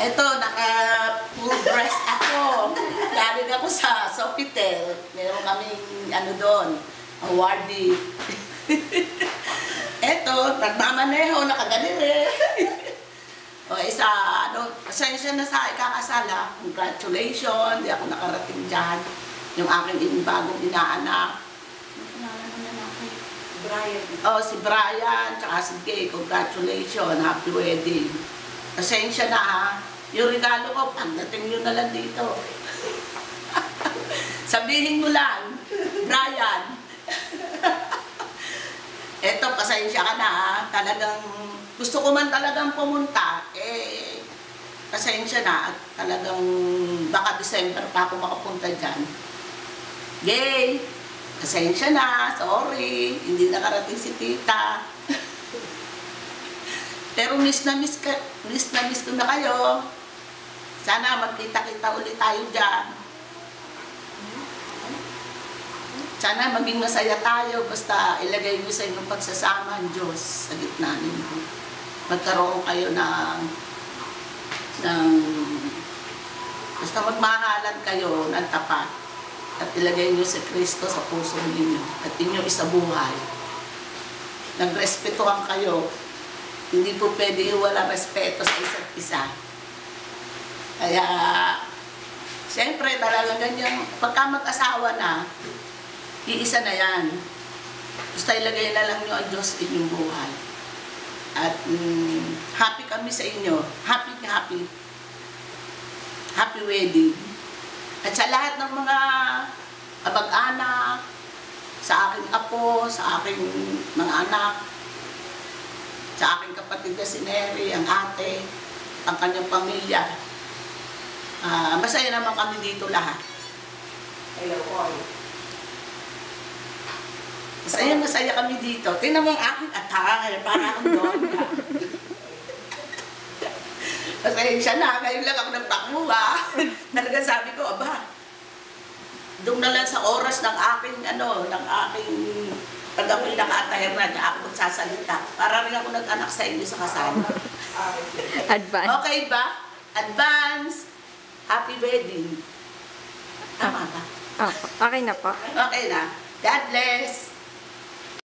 Eto, naka-full breast ako. Galing ako sa Sofitel. Meron kaming ano doon, awardee. Eto, nagmamaneho, nakaganire. O isa, ano, pasensya na sa ikakasala. Congratulations, di ako nakarating dyan. Yung aking bagong inaanak. Brian. Oh, si Brian, tsaka si Gay, congratulations, happy wedding. Pasensya na ha. Yung regalo ko, pagdating nyo na lang dito. Sabihin mo lang, Brian. Eto, pasensya ka na ha. Talagang, gusto ko man talagang pumunta, pasensya na. At talagang, baka December pa ako makapunta dyan. Gay, pasensya na, sorry. Hindi nakarating si tita. Pero miss na miss ko na kayo. Sana magkita-kita ulit tayo dyan. Sana maging masaya tayo. Basta ilagay mo sa inyong pagsasama ang Diyos sa gitna ninyo. Magkaroon kayo basta magmahalan kayo ng tapat. At ilagay niyo si Kristo sa puso ninyo. At inyo isabuhay. Nagrespetuhan kayo. Hindi po pwede wala respeto sa isa't isa. Kaya, siyempre talaga ganyan, pagka mag-asawa na, iisa na yan. Basta ilagay na lang nyo ang Diyos inyong buhay. At happy kami sa inyo. Happy wedding. At sa lahat ng mga abag-anak, sa aking apo, sa aking mga anak, sa aking kapatid na si Mary, ang ate, ang kanyang pamilya. Masaya naman kami dito lahat. Hello, Paul. Masaya kami dito. Tingnan mo ang aking atay, para akong doon. Pasensya na, ngayon lang ako nagtakbo ha. Talagang sabi ko, aba, doon na lang sa oras ng aking, pag ako'y naka-attire na, ako magsasalita. Para rin ako nag-anak sa inyo sa kasal. Advance. Okay ba? Advance. Happy wedding. Tama ba? Okay na po. Okay na. God bless.